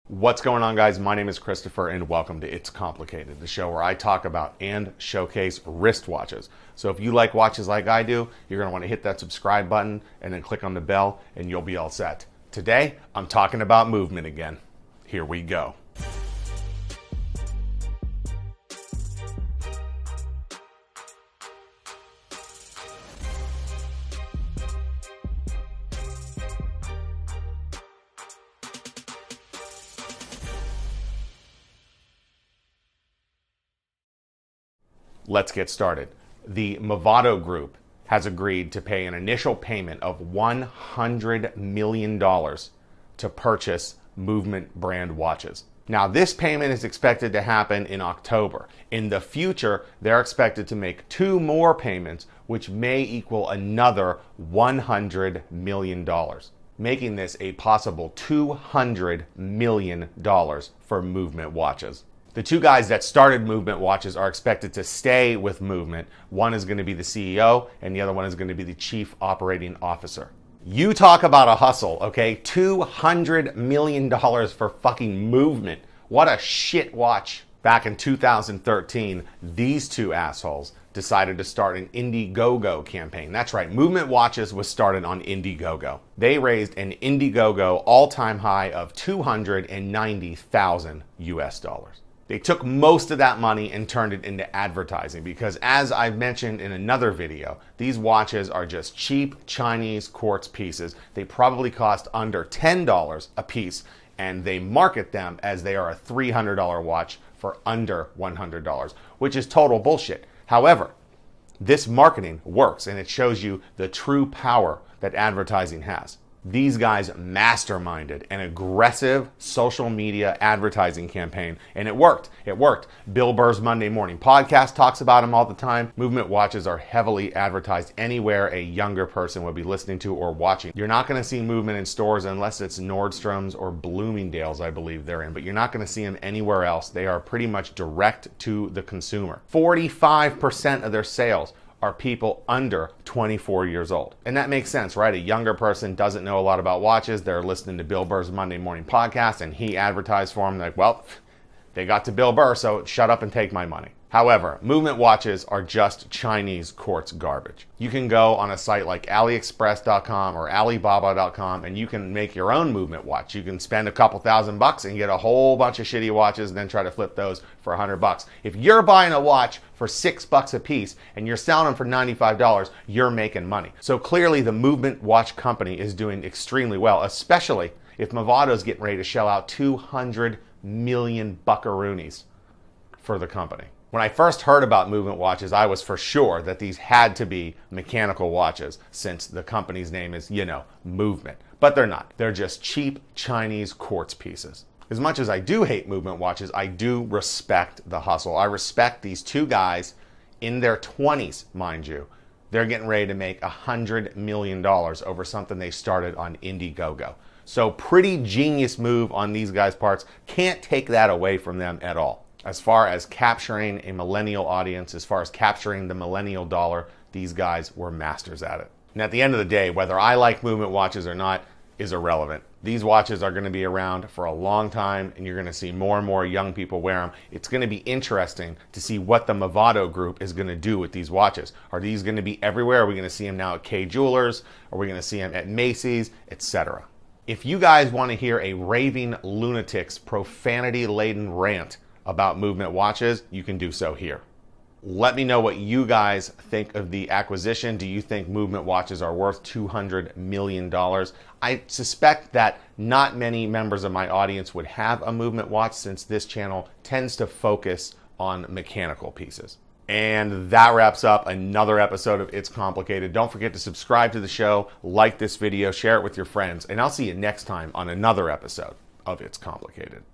What's going on, guys? My name is Christopher and welcome to It's Complicated, the show where I talk about and showcase wristwatches. So if you like watches like I do, you're going to want to hit that subscribe button and then click on the bell and you'll be all set. Today, I'm talking about movement again. Here we go. Let's get started. The Movado group has agreed to pay an initial payment of $100 million to purchase Movement brand watches. Now, this payment is expected to happen in October. In the future, they're expected to make 2 more payments, which may equal another $100 million, making this a possible $200 million for Movement watches. The 2 guys that started Movement watches are expected to stay with Movement. One is going to be the CEO and the other one is going to be the Chief Operating Officer. You talk about a hustle, okay? $200 million for fucking Movement. What a shit watch. Back in 2013, these 2 assholes decided to start an Indiegogo campaign. That's right, Movement watches was started on Indiegogo. They raised an Indiegogo all-time high of $290,000 US dollars. They took most of that money and turned it into advertising because, as I've mentioned in another video, these watches are just cheap Chinese quartz pieces. They probably cost under $10 a piece, and they market them as they are a $300 watch for under $100, which is total bullshit. However, this marketing works, and it shows you the true power that advertising has. These guys masterminded an aggressive social media advertising campaign, and it worked. It worked. Bill Burr's Monday Morning Podcast talks about them all the time. Movement watches are heavily advertised anywhere a younger person would be listening to or watching. You're not going to see Movement in stores unless it's Nordstrom's or Bloomingdale's, I believe they're in, but you're not going to see them anywhere else. They are pretty much direct to the consumer. 45% of their sales are people under 24 years old. And that makes sense, right? A younger person doesn't know a lot about watches. They're listening to Bill Burr's Monday Morning Podcast and he advertised for them. They're like, well, they got to Bill Burr, so shut up and take my money. However, Movement watches are just Chinese quartz garbage. You can go on a site like AliExpress.com or Alibaba.com and you can make your own Movement watch. You can spend a couple $1,000 and get a whole bunch of shitty watches and then try to flip those for $100. If you're buying a watch for $6 a piece and you're selling them for $95, you're making money. So clearly the Movement watch company is doing extremely well, especially if Movado's getting ready to shell out 200 million buckaroonies for the company. When I first heard about Movement watches, I was for sure that these had to be mechanical watches since the company's name is, Movement. But they're not. They're just cheap Chinese quartz pieces. As much as I do hate Movement watches, I do respect the hustle. I respect these 2 guys in their 20s, mind you. They're getting ready to make $100 million over something they started on Indiegogo. So pretty genius move on these guys' parts. Can't take that away from them at all. As far as capturing a millennial audience, as far as capturing the millennial dollar, these guys were masters at it. And at the end of the day, whether I like Movement watches or not is irrelevant. These watches are going to be around for a long time, and you're going to see more and more young people wear them. It's going to be interesting to see what the Movado group is going to do with these watches. Are these going to be everywhere? Are we going to see them now at Kay Jewelers? Are we going to see them at Macy's, etc.? If you guys want to hear a raving lunatic's profanity-laden rant about Movement watches, you can do so here. Let me know what you guys think of the acquisition. Do you think Movement watches are worth $200 million? I suspect that not many members of my audience would have a Movement watch since this channel tends to focus on mechanical pieces. And that wraps up another episode of It's Complicated. Don't forget to subscribe to the show, like this video, share it with your friends, and I'll see you next time on another episode of It's Complicated.